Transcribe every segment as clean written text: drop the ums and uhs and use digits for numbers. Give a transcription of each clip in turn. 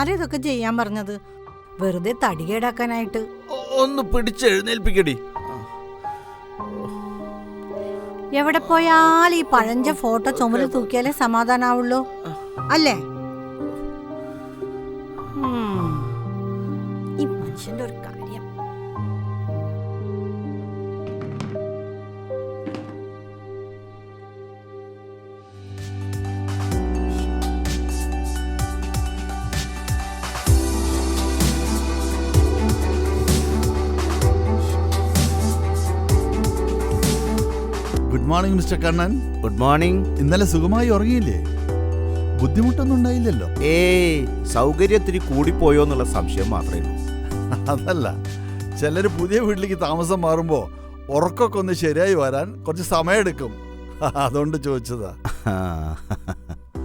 ആരിതൊക്കെ ചെയ്യാൻ പറഞ്ഞത്? വെറുതെ തടി കേടാക്കാനായിട്ട്. ഒന്ന് പിടിച്ചെഴുന്നേൽപ്പിക്കടി. എവിടെ പോയാൽ ഈ പഴഞ്ച ഫോട്ടോ ചുമല് തൂക്കിയാലേ സമാധാനാവുള്ളൂ അല്ലേ? ഈ മനുഷ്യന്റെ ഒരു കാര്യം. Good morning mister Kannan. Good morning. ഇന്നലെ സുഖമായി ഉറങ്ങിയില്ലേ? ബുദ്ധിമുട്ടൊന്നും ഉണ്ടായില്ലല്ലോ? സൗകര്യത്തിരി കൂടിപ്പോയോ എന്നുള്ള സംശയം മാത്രമേ ഉള്ളൂ. അതല്ല, ചിലർ പുതിയ വീട്ടിലേക്ക് താമസം മാറുമ്പോൾ ഉറക്കമൊക്കെ ഒന്ന് ശരിയായി വരാൻ കുറച്ച് സമയമെടുക്കും. അതുകൊണ്ട് ചോദിച്ചതാ.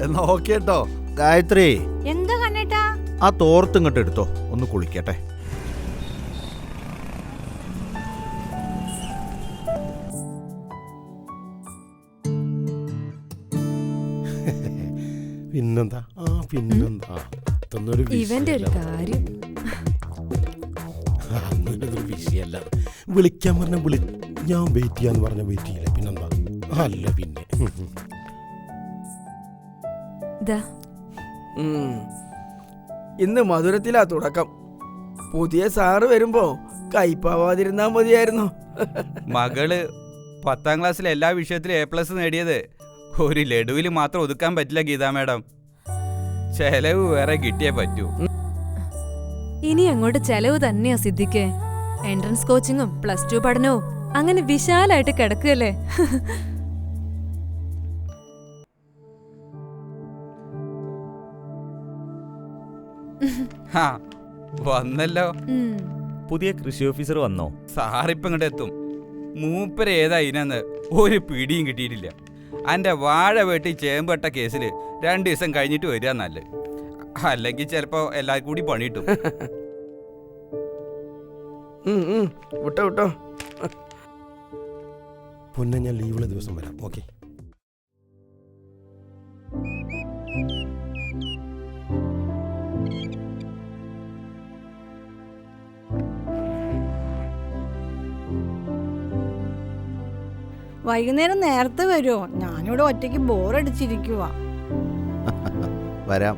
എന്നാ ഓക്കെ കേട്ടോ. ഗായത്രി, എന്താ കണ്ണേട്ടാ? ആ തോർത്തിങ്ങോട്ട് എടുത്തോ, ഒന്ന് കുളിക്കട്ടെ. പിന്നെന്താ ഇവന്റെ ഒരു കാര്യം അങ്ങനൊരു വിഷയമല്ല. വിളിക്കാൻ പറഞ്ഞ ഞാൻ വെയിറ്റ് ചെയ്യാന്ന് പറഞ്ഞ വെയിറ്റ് ചെയ്യില്ല. പിന്നെന്താ? അല്ല പിന്നെ ഇന്ന് മധുരത്തിലാ തുടക്കം. പുതിയ സാറ് വരുമ്പോ കൈപ്പാവാതിരുന്നാ മതിയായിരുന്നു. മകള് 10ാം ക്ലാസ്സിലെ എല്ലാ വിഷയത്തിലും A+ നേടിയത് ഒരു ലഡുവിൽ മാത്രം ഒതുക്കാൻ പറ്റില്ല ഗീതാ മാഡം. ചെലവ് വേറെ കിട്ടിയേ പറ്റൂ. ഇനി അങ്ങോട്ട് ചെലവ് തന്നെയാ സിദ്ധിക്ക്. എൻട്രൻസ് കോച്ചിങ്ങും +2 പഠനവും അങ്ങനെ വിശാലായിട്ട് കിടക്കുകയല്ലേ. വന്നല്ലോ. പുതിയ കൃഷി ഓഫീസർ വന്നോ? സാറിപ്പം ഇങ്ങോട്ട് എത്തും. മൂപ്പര് ഏതാ ഇതിനെന്ന് ഒരു പിടിയും കിട്ടിയിട്ടില്ല. എൻ്റെ വാഴ വെട്ടി ചേമ്പട്ട കേസിൽ 2 ദിവസം കഴിഞ്ഞിട്ട് വരിക നല്ലത്. അല്ലെങ്കിൽ ചിലപ്പോൾ എല്ലാവർക്കും കൂടി പണിയിട്ടു. വിട്ടോ വിട്ടോ. പൊന്നെ, ഞാൻ ലീവുള്ള ദിവസം വരാം. ഓക്കെ. വൈകുന്നേരം നേരത്തെ വരുമോ? ഞാനിവിടെ ഒറ്റയ്ക്ക് ബോറടിച്ചിരിക്കുക. വരാം.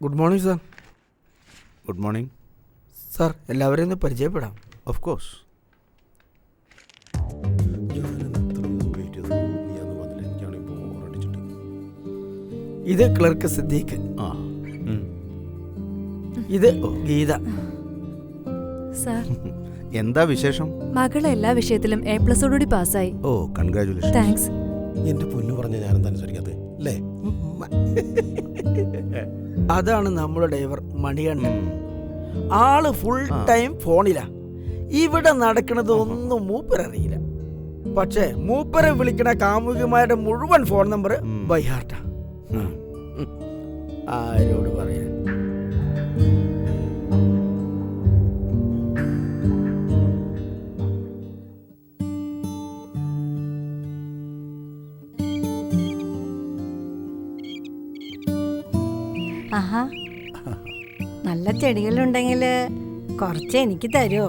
Good morning sir. Good morning sir, എല്ലാവരെയും ഒന്ന് പരിചയപ്പെടാം. Of course. ഇത് ക്ലർക്ക് സിദ്ദീഖ്. ഇത് ഗീത. സാർ, എന്താ വിശേഷം? മകള് എല്ലാ വിഷയത്തിലും A+ഓടുകൂടി പാസ്സായി. ഓ, കൺഗ്രാജുലേഷൻ. താങ്ക്സ്. എന്റെ പൊന്നു പറഞ്ഞ ഞാനെന്താ അനുസരിക്കാതെ അല്ലേ? അതാണ് നമ്മുടെ ഡ്രൈവർ മണികണ്ഠൻ. ആള് ഫുൾ ടൈം ഫോണിലാ. ഇവിടെ നടക്കുന്നത് ഒന്നും മൂപ്പരറിയില്ല. പക്ഷേ മൂപ്പരെ വിളിക്കണ കാമുകിമാരുടെ മുഴുവൻ ഫോൺ നമ്പർ ബൈ ഹാർട്ടാ. ആരോട് പറയാ? ആഹാ, നല്ല ചെടികളുണ്ടെങ്കിൽ കുറച്ച് എനിക്ക് തരുമോ?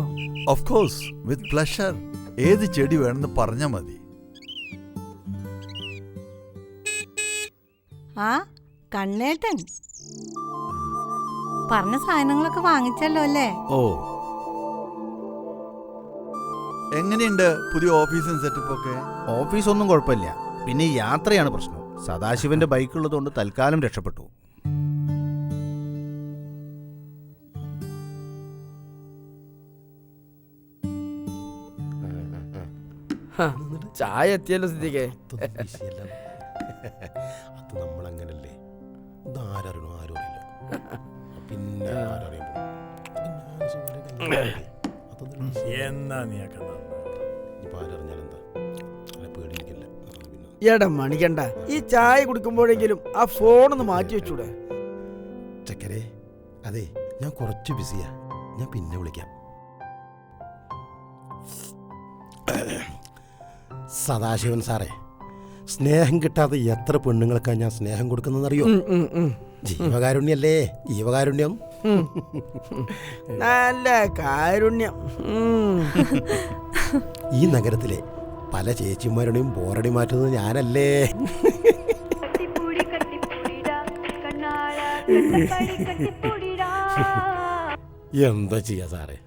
Of course, with pleasure. ഏത് ചെടി വേണമെന്ന് പറഞ്ഞാൽ മതി. ആ കണ്ണേട്ടൻ പറഞ്ഞ സാധനങ്ങളൊക്കെ വാങ്ങിച്ചല്ലോ അല്ലേ? ഓ, എങ്ങനെയുണ്ട് പുതിയ ഓഫീസും സെറ്റപ്പ് ഒക്കെ? ഓഫീസൊന്നും കുഴപ്പമില്ല. പിന്നെ ഈ യാത്രയാണ് പ്രശ്നം. സദാശിവന്റെ ബൈക്ക് ഉള്ളതുകൊണ്ട് തൽക്കാലം രക്ഷപ്പെട്ടു. ചായ എത്തിയല്ലോ സിദ്ദീഖേ. അത് നമ്മളങ്ങനല്ലേ. ഇതാരറിയണോ? ആരും അറിയില്ല. പിന്നെ ആരറിയുമ്പോ എന്നാ നീയൊക്കെ പാലറിഞ്ഞാലെന്താ അല്ല പേടി എനിക്കില്ല പിന്നെ എടാ മണികണ്ട, ഈ ചായ കുടിക്കുമ്പോഴെങ്കിലും ആ ഫോണൊന്ന് മാറ്റി വെച്ചൂടെ? ചക്കരെ അതെ ഞാൻ കുറച്ച് ബിസിയാ, ഞാൻ പിന്നെ വിളിക്കാം. സദാശിവൻ സാറേ, സ്നേഹം കിട്ടാതെ എത്ര പെണ്ണുങ്ങൾക്കാ ഞാൻ സ്നേഹം കൊടുക്കുന്നതെന്നറിയോ? ജീവകാരുണ്യല്ലേ ജീവകാരുണ്യം. നല്ല കാരുണ്യം. ഈ നഗരത്തിലെ പല ചേച്ചിമാരുടെയും ബോറടി മാറ്റുന്നത് ഞാനല്ലേ. എന്താ ചെയ്യാ സാറേ?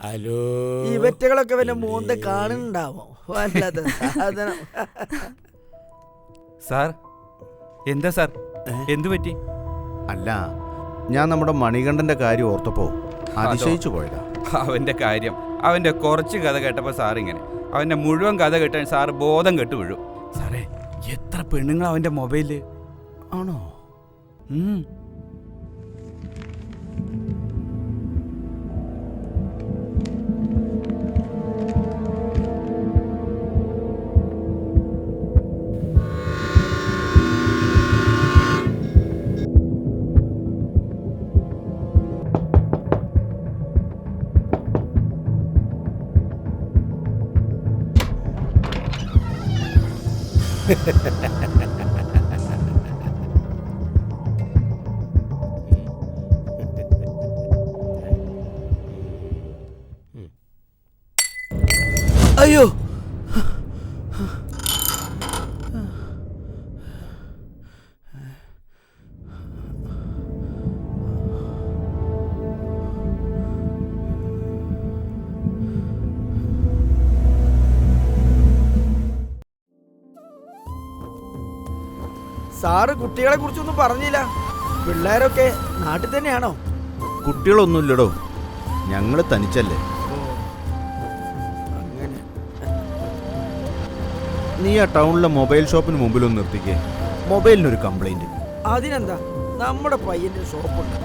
ഹലോ, ഈ വെറ്റകളൊക്കെ വല്ല മോന്ത കാണുന്നുണ്ടാവോ? വല്ലാത്ത സാധനം. സാർ എന്താ സാർ, എന്തു പറ്റി? അല്ല, ഞാൻ നമ്മുടെ മണികണ്ഠന്റെ കാര്യം ഓർത്തപ്പോ അതിശയിച്ചു പോയതാ. അവന്റെ കാര്യം, അവന്റെ കുറച്ച് കഥ കേട്ടപ്പോൾ സാർ ഇങ്ങനെ, അവന്റെ മുഴുവൻ കഥ കേട്ടാൻ സാർ ബോധം കെട്ടു വീഴും. സാറേ, എത്ര പെണ്ണുങ്ങൾ അവന്റെ മൊബൈലില്. ആണോ? അയ്യോ, സാറ് കുട്ടികളെ കുറിച്ചൊന്നും പറഞ്ഞില്ല. പിള്ളേരൊക്കെ നാട്ടിൽ തന്നെയാണോ? കുട്ടികളൊന്നുമില്ലടോ, ഞങ്ങള് തനിച്ചല്ലേ. അങ്ങനെ. നീ ആ ടൗണിലെ മൊബൈൽ ഷോപ്പിന് മുമ്പിലൊന്ന് നിർത്തിക്കേ. മൊബൈലിനൊരു കംപ്ലൈന്റ്. അതിനെന്താ, നമ്മുടെ പയ്യന്റെ ഷോപ്പുണ്ട്.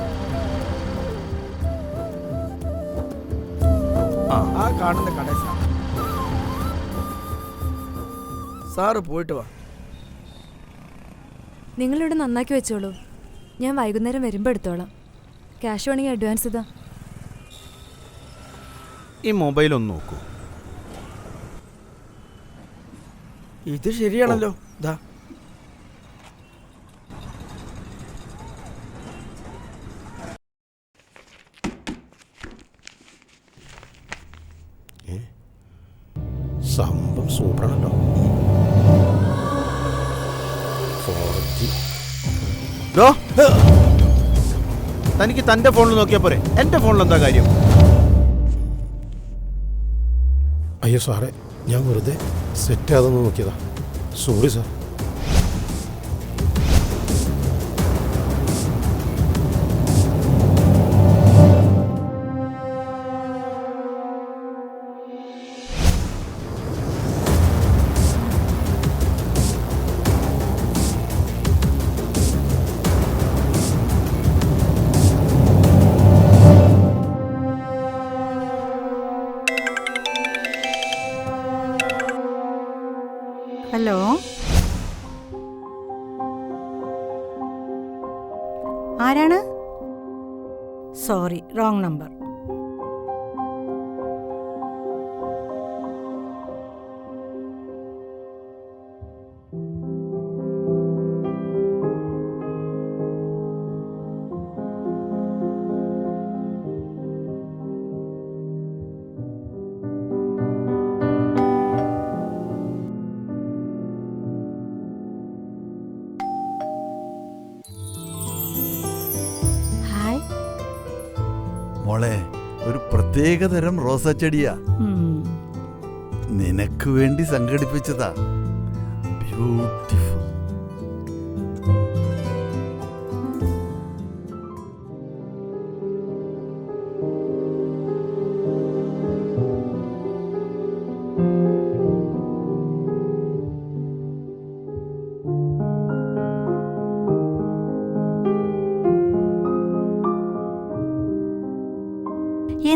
ആ കാണുന്ന കട സാറ് പോയിട്ട് വാ. നിങ്ങളിവിടെ നന്നാക്കി വെച്ചോളൂ, ഞാൻ വൈകുന്നേരം വരുമ്പോൾ എടുത്തോളാം. ക്യാഷ് വേണമെങ്കിൽ അഡ്വാൻസ് ഇതാ. ഈ മൊബൈൽ ഒന്ന് നോക്കൂ. ഇത് ശരിയാണല്ലോ. ദാ സംഭവം സൂപ്പറാണല്ലോ. 4G. തനിക്ക് തന്റെ ഫോണിൽ നോക്കിയാ പോരെ, എന്റെ ഫോണിൽ എന്താ കാര്യം? അയ്യോ സാറേ, ഞാൻ വെറുതെ സെറ്റ് ആണെന്ന് നോക്കിയതാ. Sorry sir. ഹലോ, ആരാണ്? Sorry, wrong number. മോളെ, ഒരു പ്രത്യേകതരം റോസാച്ചെടിയാ, നിനക്ക് വേണ്ടി സംഘടിപ്പിച്ചതാ. ബ്യൂട്ടിഫുൾ.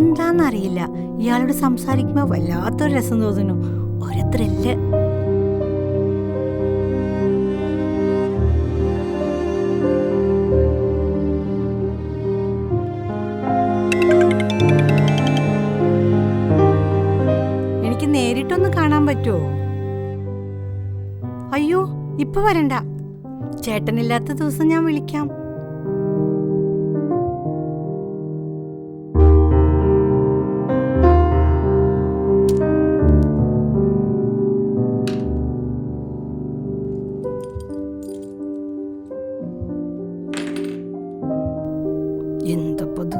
എന്താന്നറിയില്ല, ഇയാളോട് സംസാരിക്കുമ്പോ വല്ലാത്തൊരു രസം തോന്നുന്നു, ഒരു ത്രില്ല്. എനിക്ക് നേരിട്ടൊന്ന് കാണാൻ പറ്റുമോ? അയ്യോ, ഇപ്പൊ വരണ്ട, ചേട്ടനില്ലാത്ത ദിവസം ഞാൻ വിളിക്കാം. എന്തപ്പത്?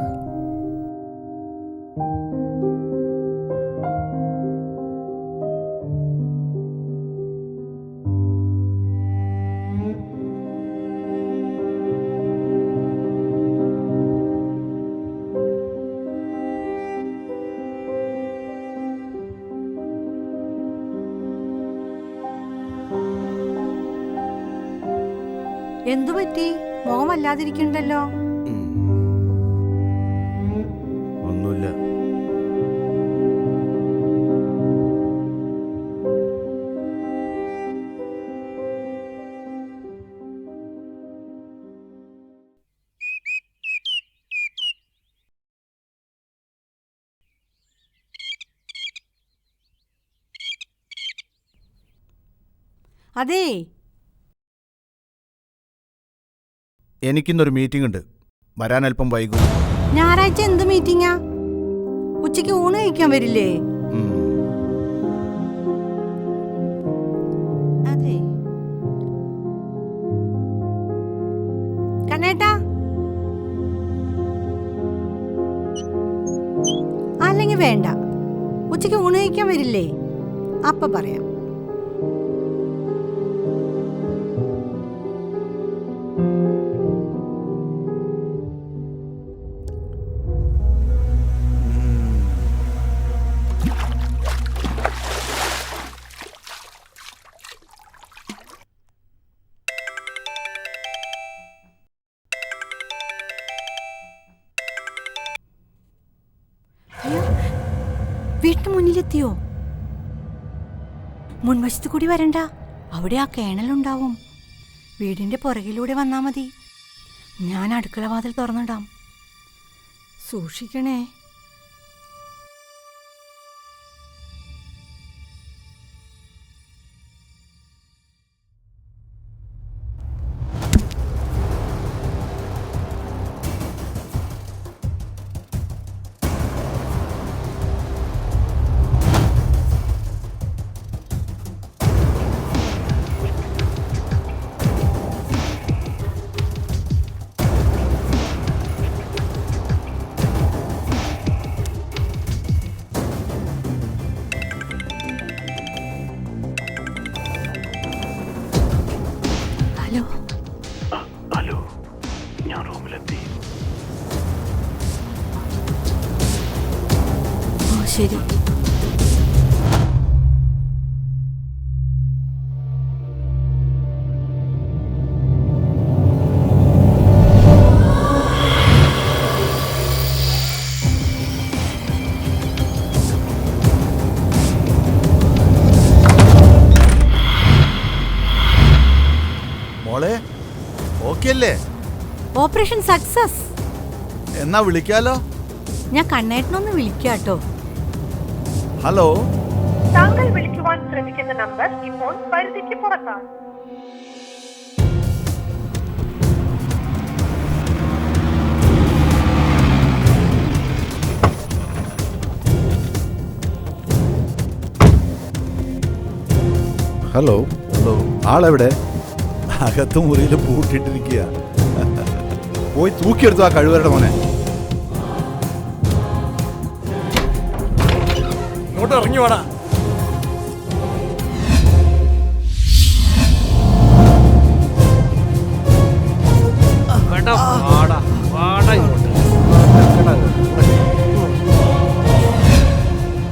എന്തു പറ്റി? മുഖം വല്ലാതിരിക്കണ്ടല്ലോ. ഒന്നുമില്ല. അതേ, എനിക്കിന്നൊരു മീറ്റിംഗ് ഉണ്ട്, വരാൻ അല്പം വൈകും. ഞായറാഴ്ച എന്ത് മീറ്റിംഗാ? ഉച്ചയ്ക്ക് ഊണ് കഴിക്കാൻ വരില്ലേ? അതെ കണ്ണേട്ടാ, അല്ലെങ്കിൽ വേണ്ട, ഉച്ചയ്ക്ക് ഊണ് കഴിക്കാൻ വരില്ലേ? അപ്പൊ പറയാം. വീട്ടിന് മുന്നിലെത്തിയോ? മുൻവശത്ത് കൂടി വരണ്ട, അവിടെ ആ കേണലുണ്ടാവും. വീടിന്റെ പുറകിലൂടെ വന്നാ മതി. ഞാൻ അടുക്കള വാതിൽ തുറന്നിടാം. സൂക്ഷിക്കണേ. ഹലോ, ഞാൻ റൂമിലെത്തി. ശരി. മോളെ, ഓക്കെ അല്ലേ? Operation success. എന്നാ വിളിക്കാലോ. ഞാൻ കണ്ണേട്ടനൊന്ന് വിളിക്കാട്ടോ. ഹലോ, താങ്കൾ വിളിക്കുവാൻ ശ്രമിക്കുന്ന നമ്പർ ഇപ്പോൾ പരിധിക്ക് പുറത്താണ്. ഹലോ. ഹലോ. ആളെവിടെ? അകത്ത് മുറിയിൽ പൂട്ടിട്ടിരിക്കുക. പോയി തൂക്കിയെടുത്തു ആ കഴിവരുടെ മോനെ. ഇങ്ങോട്ട് ഇറങ്ങി വേടാ.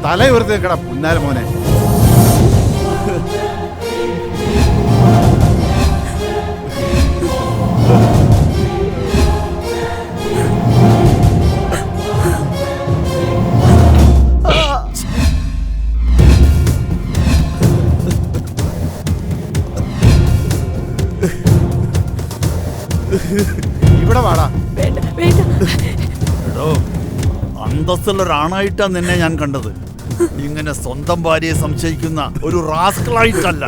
തല ഉയർത്തി വെക്കടാ പുന്നാര മോനെ. ഇവിടെ വാടാ. വേണ്ട വേണ്ട. എടോ, അന്തസ്സുള്ള ഒരാണായിട്ടാ നിന്നെ ഞാൻ കണ്ടത്. ഇങ്ങനെ സ്വന്തം ഭാര്യയെ സംശയിക്കുന്ന ഒരു റാസ്കളായിട്ടല്ല.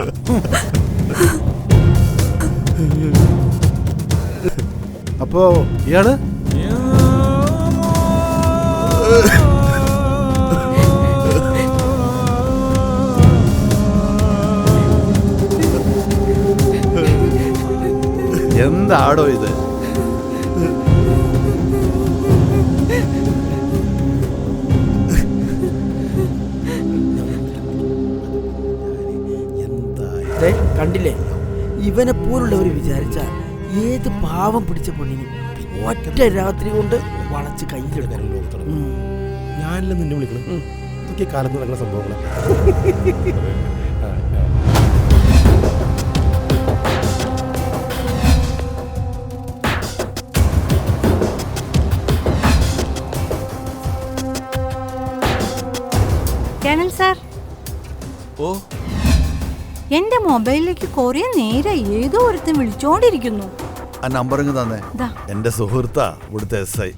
അപ്പോ ഇയാള് എന്താടോ ഇത്? ദേ, കണ്ടില്ലേ, ഇവനെ പോലുള്ളവർ വിചാരിച്ച ഏത് പാവം പിടിച്ച പെണ്ണിനും ഒറ്റ രാത്രി കൊണ്ട് വളച്ച് കയ്യിലെടുക്കാൻ. ഞാനല്ല നിന്നെ വിളിക്കണം. ഇതൊക്കെ കാലത്ത് നടക്കുന്ന സംഭവങ്ങളെ. കേണൽ സാർ, ഓ, എന്റെ മൊബൈലിലേക്ക് കുറെ നേരെ ഏതോ ഒരുത്തൻ വിളിച്ചോണ്ടിരിക്കുന്നു. ആ നമ്പർ ഇങ്ങ് തന്നെ. ദാ. എന്റെ സുഹൃത്താ ഇവിടുത്തെ SI.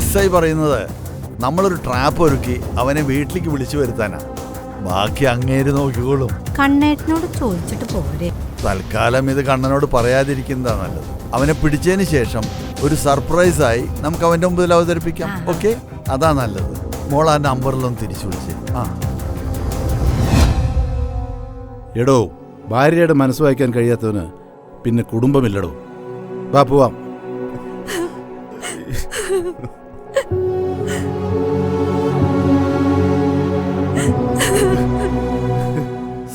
SI പറയുന്നത് നമ്മളൊരു ട്രാപ്പ് ഒരുക്കി അവനെ വീട്ടിലേക്ക് വിളിച്ചു വരുത്താനാ. ബാക്കി അങ്ങേര് നോക്കിക്കോളും. കണ്ണേട്ടനോട് ചോദിച്ചിട്ട് പോരെ. തൽക്കാലം ഇത് കണ്ണനോട് പറയാതിരിക്കുന്നതാ നല്ലത്. അവനെ പിടിച്ചതിന് ശേഷം ഒരു സർപ്രൈസായി നമുക്ക് അവന്റെ മുമ്പിൽ അവതരിപ്പിക്കാം. ഓക്കെ, അതാ നല്ലത്. മോൾ ആ നമ്പറിലൊന്ന് തിരിച്ചു വിളിച്ചേ. എടോ, ഭാര്യയുടെ മനസ്സ് വായിക്കാൻ കഴിയാത്തവന് പിന്നെ കുടുംബമില്ലടോ. വാ പോവാം.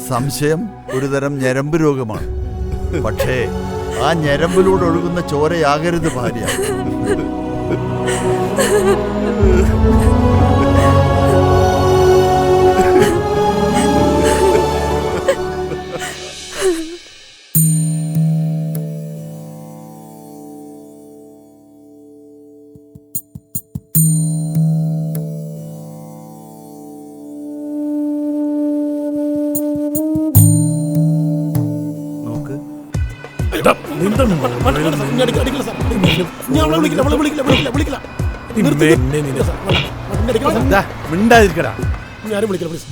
സംശയം ഒരുതരം ഞരമ്പ് രോഗമാണ്. പക്ഷേ ആ ഞരമ്പിലൂടെ ഒഴുകുന്ന ചോരയാകരുത് ഭാര്യ. മിണ്ടാതിരിക്കടാ. ഞാനും വിളിക്കണം പ്ലീസ്.